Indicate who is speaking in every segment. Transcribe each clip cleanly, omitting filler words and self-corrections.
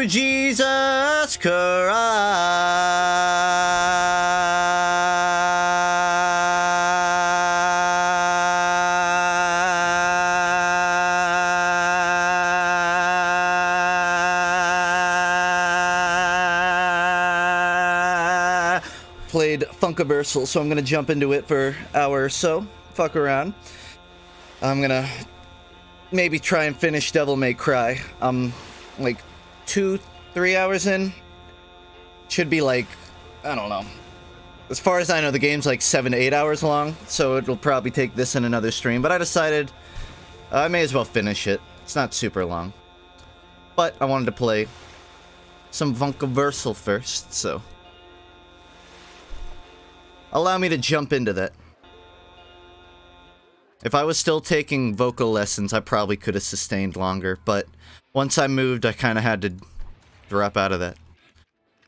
Speaker 1: to Jesus Christ. Played Funkiversal, so I'm gonna jump into it for an hour or so. Fuck around. I'm gonna maybe try and finish Devil May Cry. I'm like 2-3 hours in. Should be like, I don't know. As far as I know, the game's like 7 to 8 hours long, so it'll probably take this in another stream. But I decided I may as well finish it. It's not super long. But I wanted to play some Funkiversal first, so allow me to jump into that. If I was still taking vocal lessons, I probably could have sustained longer, but once I moved, I kind of had to drop out of that.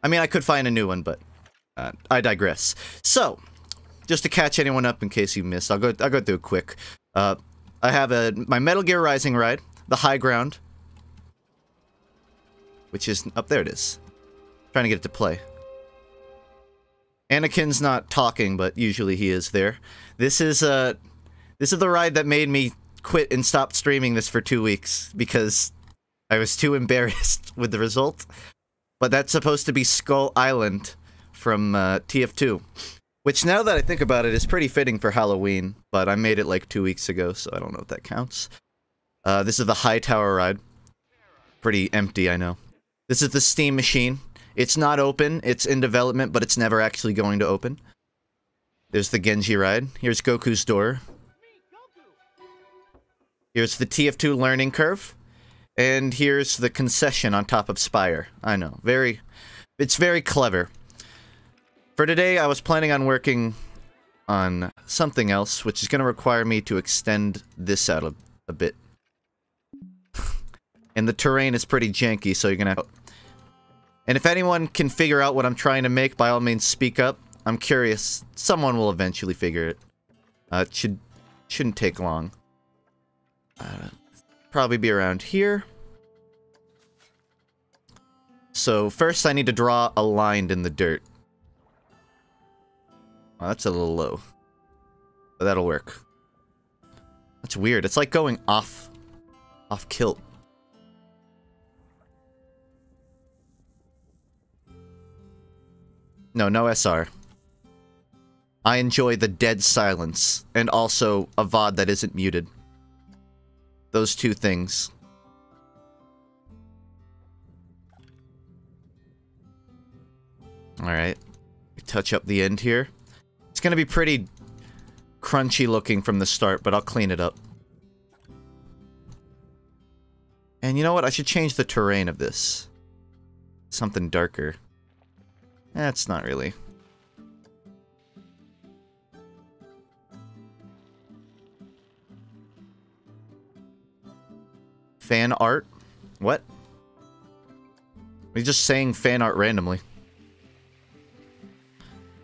Speaker 1: I mean, I could find a new one, but I digress. So, just to catch anyone up in case you missed, I'll go through it quick. I have my Metal Gear Rising ride, the high ground, which is up there. It is. Trying to get it to play. Anakin's not talking, but usually he is there. This is the ride that made me quit and stop streaming this for 2 weeks because I was too embarrassed with the result. But that's supposed to be Skull Island from TF2, which now that I think about it is pretty fitting for Halloween, but I made it like 2 weeks ago, so I don't know if that counts. This is the High Tower ride. Pretty empty, I know. This is the Steam Machine. It's not open, it's in development, but it's never actually going to open. There's the Genji ride. Here's Goku's door. Here's the TF2 learning curve. And here's the concession on top of Spire. I know, it's very clever. For today, I was planning on working on something else, which is going to require me to extend this out a bit. And the terrain is pretty janky, so you're going to have... And if anyone can figure out what I'm trying to make, by all means, speak up. I'm curious. Someone will eventually figure it. It shouldn't take long. Probably be around here. So first I need to draw a line in the dirt. Oh, that's a little low. But that'll work. That's weird. It's like going off kilt. No SR. I enjoy the dead silence and also a VOD that isn't muted. Those two things. Alright. Touch up the end here. It's gonna be pretty crunchy looking from the start, but I'll clean it up. And you know what? I should change the terrain of this. Something darker. That's not really. Fan art? What? We're just saying fan art randomly.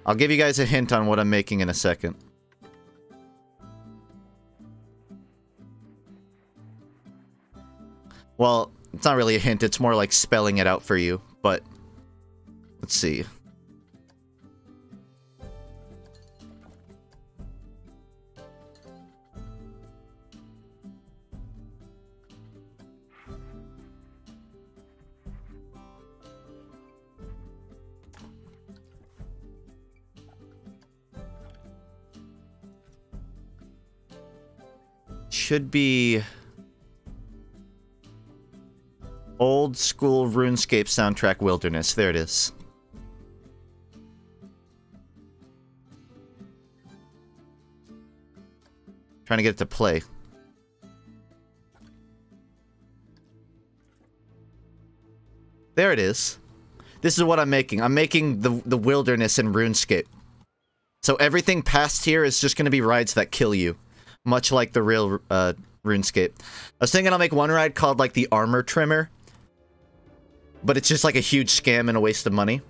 Speaker 1: I'll give you guys a hint on what I'm making in a second. Well, it's not really a hint, it's more like spelling it out for you, but... Let's see. Should be old school RuneScape soundtrack Wilderness. There it is. Trying to get it to play. There it is. This is what I'm making. I'm making the wilderness in RuneScape. So everything past here is just going to be rides that kill you. Much like the real RuneScape. I was thinking I'll make one ride called like the Armor Trimmer. But it's just like a huge scam and a waste of money.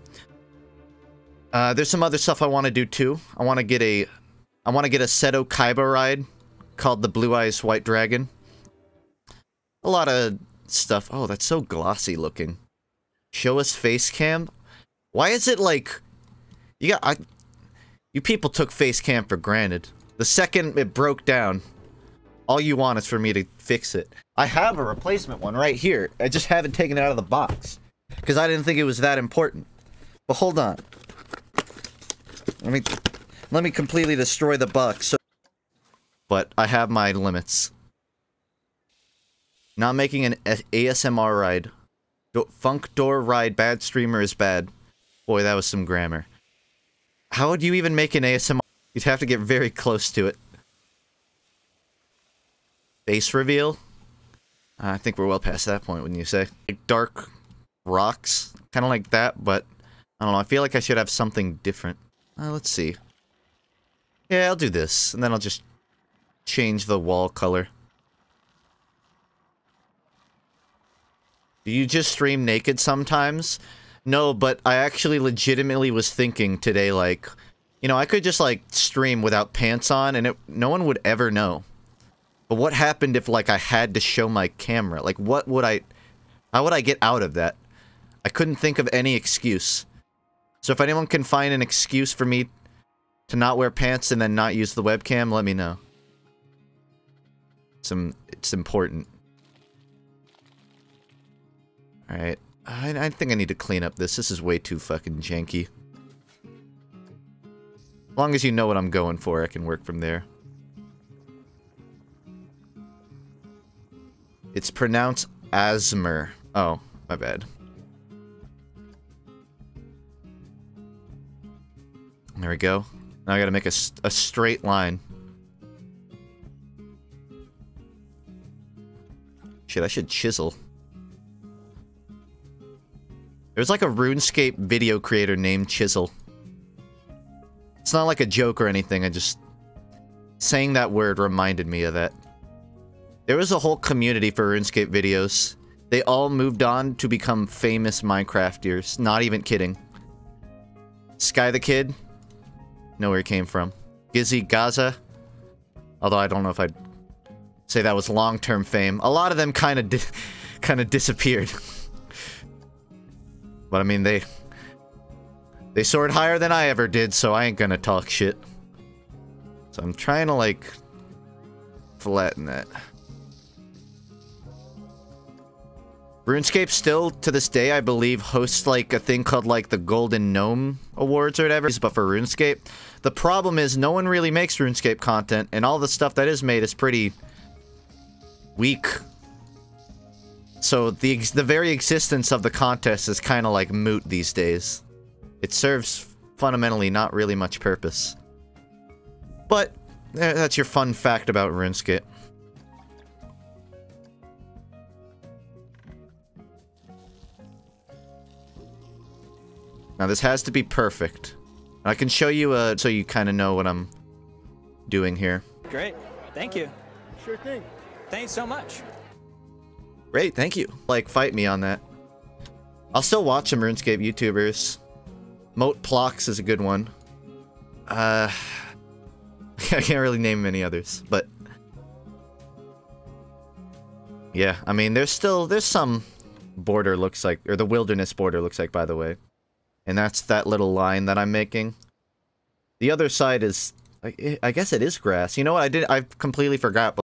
Speaker 1: There's some other stuff I want to do too. I want to get a Seto Kaiba ride called the Blue Eyes White Dragon. A lot of stuff. Oh, that's so glossy looking. Show us face cam? Why is it like... You people took face cam for granted. The second it broke down, all you want is for me to fix it. I have a replacement one right here. I just haven't taken it out of the box. Because I didn't think it was that important. But hold on. Let me completely destroy the box. But I have my limits. Not making an ASMR ride. Funk door ride, bad streamer is bad. Boy, that was some grammar. How would you even make an ASMR? You'd have to get very close to it. Face reveal? I think we're well past that point, wouldn't you say? Like dark rocks? Kind of like that, but... I don't know, I feel like I should have something different. Let's see. Yeah, I'll do this, and then I'll just change the wall color. Do you just stream naked sometimes? No, but I actually legitimately was thinking today, like, you know, I could just, like, stream without pants on, and no one would ever know. But what happened if, like, I had to show my camera? Like, how would I get out of that? I couldn't think of any excuse. So if anyone can find an excuse for me to not wear pants and then not use the webcam, let me know. It's important. Alright. I think I need to clean up this. This is way too fucking janky. As long as you know what I'm going for, I can work from there. It's pronounced Asmer. Oh, my bad. There we go. Now I gotta make a straight line. Shit, I should chisel. There's like a RuneScape video creator named Chisel. It's not like a joke or anything, I just... Saying that word reminded me of that. There was a whole community for RuneScape videos. They all moved on to become famous Minecrafters. Not even kidding. Sky the Kid. Know where he came from. Gizzy Gaza. Although I don't know if I'd say that was long-term fame. A lot of them kind of disappeared. But I mean, they soared higher than I ever did, so I ain't gonna talk shit. So I'm trying to, like, flatten that. RuneScape still, to this day, I believe, hosts, like, a thing called, like, the Golden Gnome Awards or whatever, but for RuneScape. The problem is, no one really makes RuneScape content, and all the stuff that is made is pretty... weak. So, the very existence of the contest is kind of, like, moot these days. It serves, fundamentally, not really much purpose. But, that's your fun fact about RuneScape. Now this has to be perfect. I can show you so you kind of know what I'm doing here.
Speaker 2: Great. Thank you.
Speaker 3: Sure thing.
Speaker 2: Thanks so much.
Speaker 1: Great, thank you. Like, fight me on that. I'll still watch some RuneScape YouTubers. Moat Plox is a good one. I can't really name many others, but... Yeah, I mean, there's some border looks like, or the wilderness border looks like, by the way. And that's that little line that I'm making. The other side is, I guess it is grass. You know what, I completely forgot.